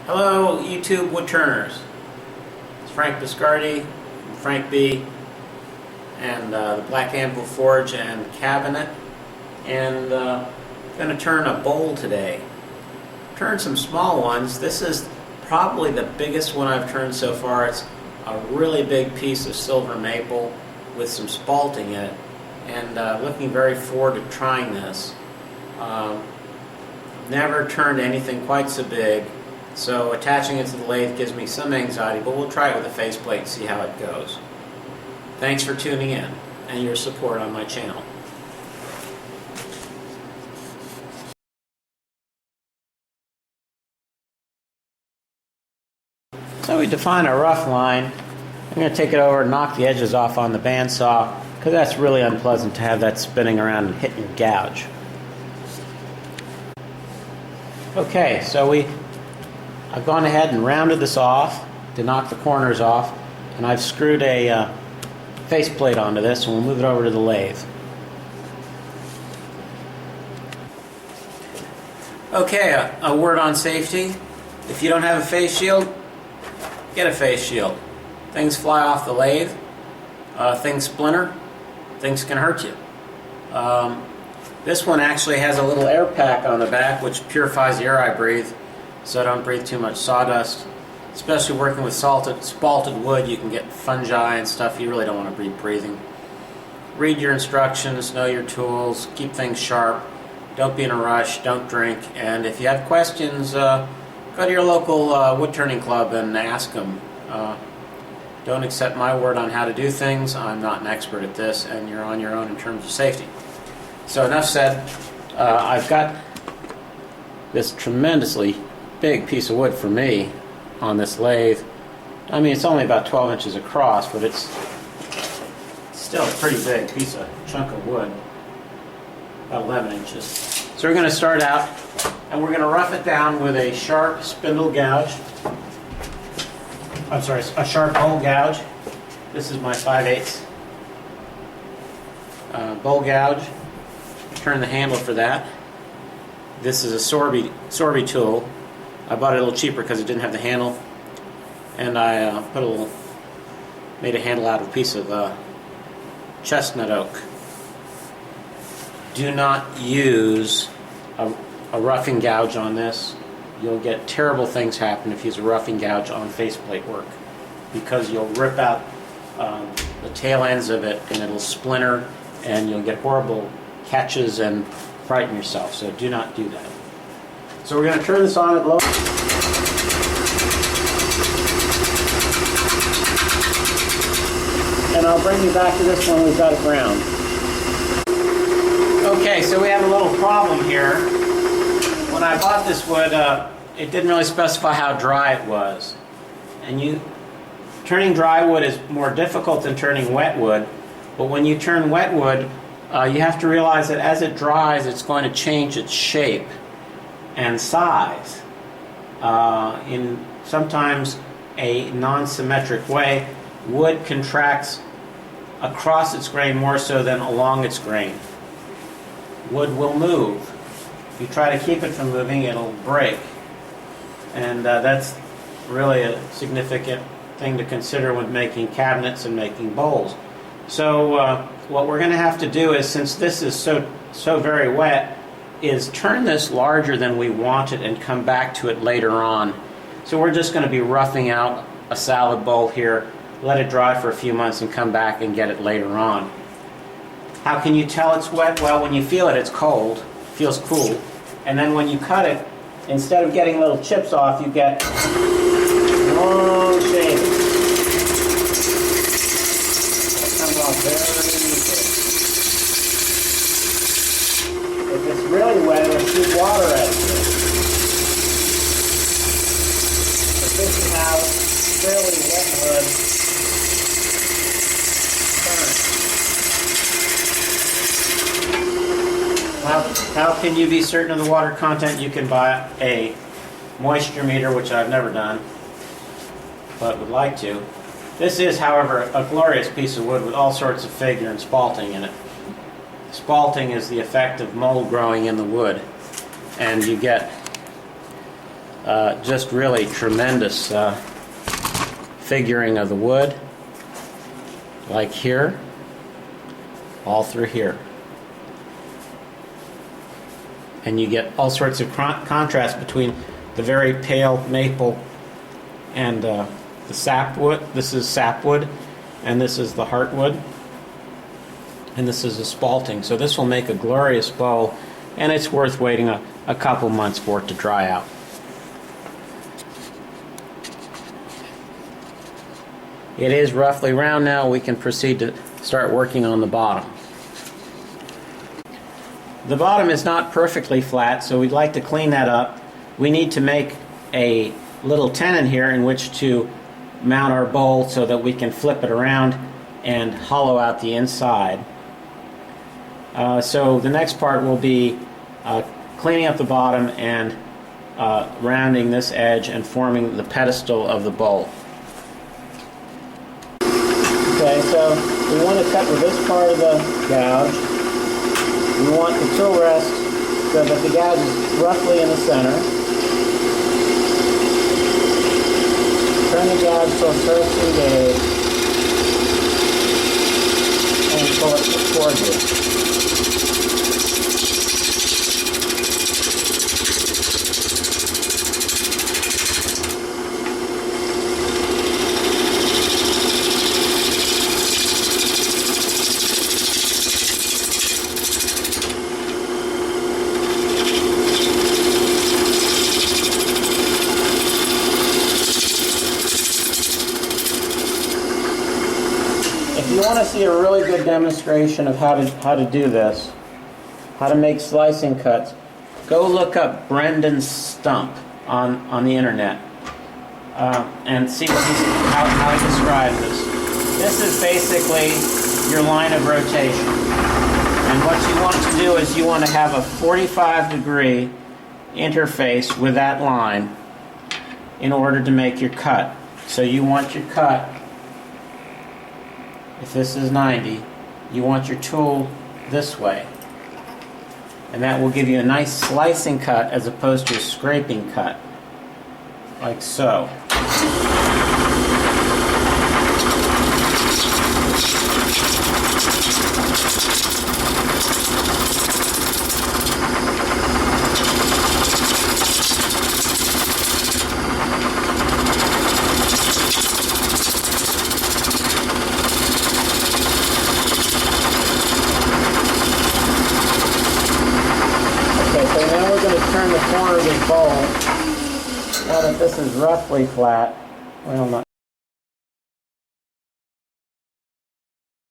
Hello, YouTube wood turners. It's Frank Biscardi, Frank B, and the Black Anvil Forge and Cabinet. And going to turn a bowl today. Turn some small ones. This is probably the biggest one I've turned so far. It's a really big piece of silver maple with some spalting in it, and looking very forward to trying this. Never turned anything quite so big, so attaching it to the lathe gives me some anxiety, but we'll try it with a faceplate and see how it goes. Thanks for tuning in and your support on my channel. So we define a rough line. I'm going to take it over and knock the edges off on the bandsaw, because that's really unpleasant to have that spinning around and hitting your gouge. Okay, so I've gone ahead and rounded this off to knock the corners off, and I've screwed a faceplate onto this, and we'll move it over to the lathe. Okay, a word on safety. If you don't have a face shield, get a face shield. Things fly off the lathe, things splinter, things can hurt you. This one actually has a little air pack on the back which purifies the air I breathe, so I don't breathe too much sawdust. Especially working with spalted wood, you can get fungi and stuff you really don't want to be breathing. Read your instructions, know your tools, keep things sharp, don't be in a rush, don't drink, and if you have questions, go to your local wood turning club and ask them. Don't accept my word on how to do things. I'm not an expert at this, and you're on your own in terms of safety. So enough said. I've got this tremendously big piece of wood for me on this lathe. I mean, it's only about 12 inches across, but it's still a pretty big chunk of wood, about 11 inches. So we're going to start out, and we're going to rough it down with a sharp spindle gouge. I'm sorry, a sharp bowl gouge. This is my 5/8 bowl gouge. Turn the handle for that. This is a Sorby tool. I bought it a little cheaper because it didn't have the handle, and I made a handle out of a piece of chestnut oak. Do not use a roughing gouge on this. You'll get terrible things happen if you use a roughing gouge on faceplate work, because you'll rip out the tail ends of it and it'll splinter, and you'll get horrible catches and frighten yourself. So do not do that. So we're going to turn this on at low. And I'll bring you back to this when we've got it brown. Okay, so we have a little problem here. When I bought this wood, it didn't really specify how dry it was. And turning dry wood is more difficult than turning wet wood. But when you turn wet wood, you have to realize that as it dries, it's going to change its shape and size in sometimes a non-symmetric way. Wood contracts across its grain more so than along its grain. Wood will move. If you try to keep it from moving, it'll break. And that's really a significant thing to consider when making cabinets and making bowls. So what we're going to have to do is, since this is so very wet, is turn this larger than we want it and come back to it later on. So we're just going to be roughing out a salad bowl here, let it dry for a few months and come back and get it later on. How can you tell it's wet? Well, when you feel it, it's cold, feels cool. And then when you cut it, instead of getting little chips off, you get long shavings. That comes off very easily. If it's really wet, it'll shoot water at you. But this is how fairly wet wood turns. How can you be certain of the water content? You can buy a moisture meter, which I've never done, but would like to. This is, however, a glorious piece of wood with all sorts of figure and spalting in it. Spalting is the effect of mold growing in the wood, and you get just really tremendous figuring of the wood, like here, all through here. And you get all sorts of contrast between the very pale maple and the sapwood. This is sapwood, and this is the heartwood, and this is a spalting. So this will make a glorious bow, and it's worth waiting a couple months for it to dry out. It is roughly round now. We can proceed to start working on the bottom. The bottom is not perfectly flat, so we'd like to clean that up. We need to make a little tenon here in which to mount our bowl so that we can flip it around and hollow out the inside. So the next part will be cleaning up the bottom and rounding this edge and forming the pedestal of the bowl. Okay, so we want to cut with this part of the gouge. We want the tool rest so that the gouge is roughly in the center. Turn the gouge so it starts to engage and pull it towards you. If you want to see a really good demonstration of how to do this, how to make slicing cuts, go look up Brendan's stump on the internet and see how he describes this. This is basically your line of rotation. And what you want to do is you want to have a 45-degree interface with that line in order to make your cut. So you want your cut, if this is 90, you want your tool this way. And that will give you a nice slicing cut as opposed to a scraping cut, like so. Turn the corner of this bowl. Now that this is roughly flat, well, not